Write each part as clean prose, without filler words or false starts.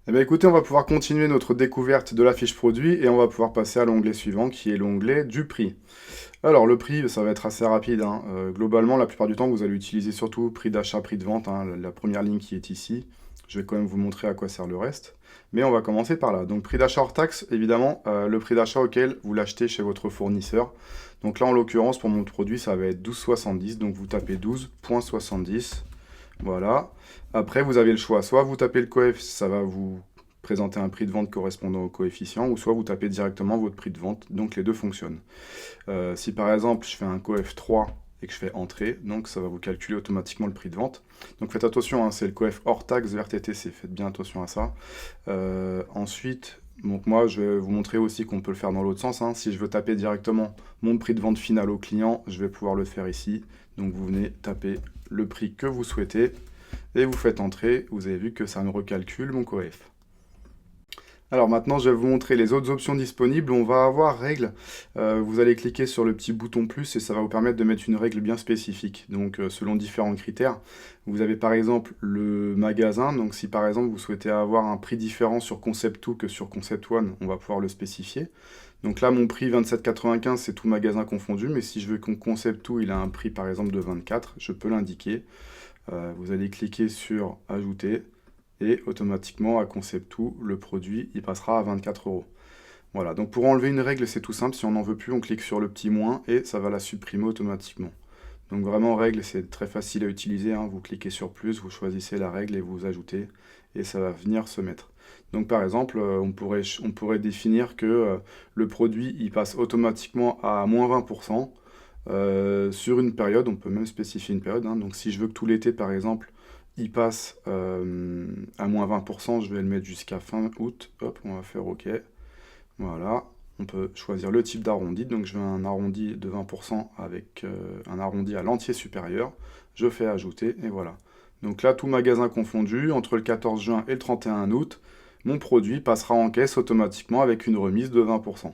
Eh bien écoutez, on va pouvoir continuer notre découverte de la fiche produit et on va pouvoir passer à l'onglet suivant qui est l'onglet du prix. Alors le prix, ça va être assez rapide, hein. Globalement, la plupart du temps, vous allez utiliser surtout prix d'achat, prix de vente, hein, la première ligne qui est ici. Je vais quand même vous montrer à quoi sert le reste. Mais on va commencer par là. Donc prix d'achat hors taxe, évidemment, le prix d'achat auquel vous l'achetez chez votre fournisseur. Donc là, en l'occurrence, pour mon produit, ça va être 12,70. Donc vous tapez 12,70. Voilà. Après, vous avez le choix. Soit vous tapez le coef, ça va vous présenter un prix de vente correspondant au coefficient, ou soit vous tapez directement votre prix de vente. Donc les deux fonctionnent. Si par exemple, je fais un coef 3 et que je fais entrée, donc ça va vous calculer automatiquement le prix de vente. Donc faites attention, hein, c'est le coef hors taxe VRTTC, faites bien attention à ça. Ensuite, donc moi je vais vous montrer aussi qu'on peut le faire dans l'autre sens, hein. Si je veux taper directement mon prix de vente final au client, je vais pouvoir le faire ici. Donc vous venez taper le prix que vous souhaitez et vous faites entrer. Vous avez vu que ça me recalcule mon coef. Alors maintenant, je vais vous montrer les autres options disponibles. On va avoir règle. Vous allez cliquer sur le petit bouton plus et ça va vous permettre de mettre une règle bien spécifique. Donc selon différents critères. Vous avez par exemple le magasin. Donc si par exemple vous souhaitez avoir un prix différent sur Concept 2 que sur Concept 1, on va pouvoir le spécifier. Donc là, mon prix 27,95, c'est tout magasin confondu. Mais si je veux que Concept 2 il a un prix par exemple de 24, je peux l'indiquer. Vous allez cliquer sur ajouter. Et automatiquement, à Concept2, le produit, il passera à 24 euros. Voilà, donc pour enlever une règle, c'est tout simple. Si on n'en veut plus, on clique sur le petit moins et ça va la supprimer automatiquement. Donc vraiment, règle, c'est très facile à utiliser, hein. Vous cliquez sur plus, vous choisissez la règle et vous ajoutez. Et ça va venir se mettre. Donc par exemple, on pourrait définir que le produit, il passe automatiquement à moins 20%. Sur une période, on peut même spécifier une période, hein. Donc si je veux que tout l'été, par exemple, il passe à moins 20%, je vais le mettre jusqu'à fin août. Hop, on va faire OK. Voilà. On peut choisir le type d'arrondi. Donc je veux un arrondi de 20% avec un arrondi à l'entier supérieur. Je fais ajouter et voilà. Donc là, tout magasin confondu, entre le 14 juin et le 31 août, mon produit passera en caisse automatiquement avec une remise de 20%.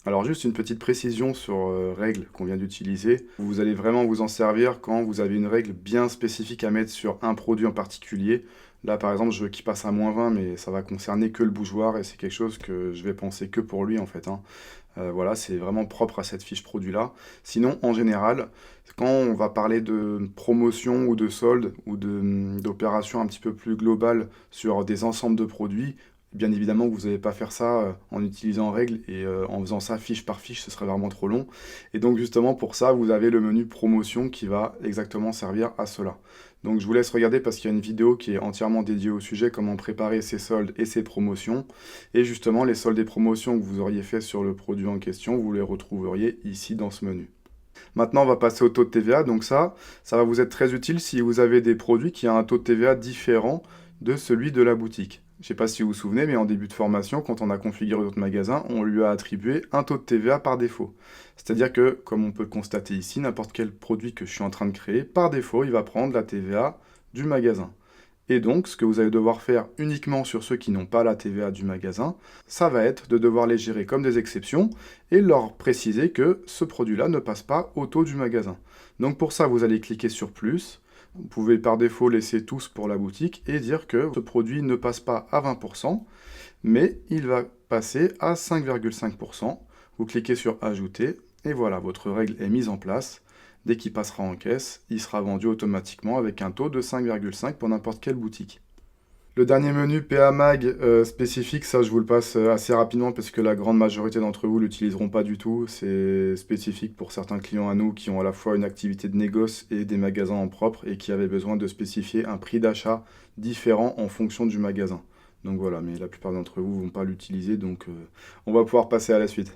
Alors juste une petite précision sur règle qu'on vient d'utiliser. Vous allez vraiment vous en servir quand vous avez une règle bien spécifique à mettre sur un produit en particulier. Là par exemple je veux qu'il passe à moins 20 mais ça va concerner que le bougeoir et c'est quelque chose que je vais penser que pour lui en fait, hein. Voilà, c'est vraiment propre à cette fiche produit là. Sinon en général, quand on va parler de promotion ou de solde ou d'opérations un petit peu plus globales sur des ensembles de produits, bien évidemment, vous n'allez pas faire ça en utilisant règle et en faisant ça fiche par fiche, ce serait vraiment trop long. Et donc justement pour ça, vous avez le menu promotion qui va exactement servir à cela. Donc je vous laisse regarder parce qu'il y a une vidéo qui est entièrement dédiée au sujet, comment préparer ses soldes et ses promotions. Et justement, les soldes et promotions que vous auriez fait sur le produit en question, vous les retrouveriez ici dans ce menu. Maintenant, on va passer au taux de TVA. Donc ça va vous être très utile si vous avez des produits qui ont un taux de TVA différent de celui de la boutique. Je ne sais pas si vous vous souvenez, mais en début de formation, quand on a configuré notre magasin, on lui a attribué un taux de TVA par défaut. C'est-à-dire que, comme on peut le constater ici, n'importe quel produit que je suis en train de créer, par défaut, il va prendre la TVA du magasin. Et donc, ce que vous allez devoir faire uniquement sur ceux qui n'ont pas la TVA du magasin, ça va être de devoir les gérer comme des exceptions et leur préciser que ce produit-là ne passe pas au taux du magasin. Donc pour ça, vous allez cliquer sur plus. Vous pouvez par défaut laisser tous pour la boutique et dire que ce produit ne passe pas à 20%, mais il va passer à 5,5%. Vous cliquez sur ajouter et voilà, votre règle est mise en place. Dès qu'il passera en caisse, il sera vendu automatiquement avec un taux de 5,5 pour n'importe quelle boutique. Le dernier menu PA Mag spécifique, ça je vous le passe assez rapidement parce que la grande majorité d'entre vous l'utiliseront pas du tout. C'est spécifique pour certains clients à nous qui ont à la fois une activité de négoce et des magasins en propre et qui avaient besoin de spécifier un prix d'achat différent en fonction du magasin. Donc voilà, mais la plupart d'entre vous vont pas l'utiliser, donc on va pouvoir passer à la suite.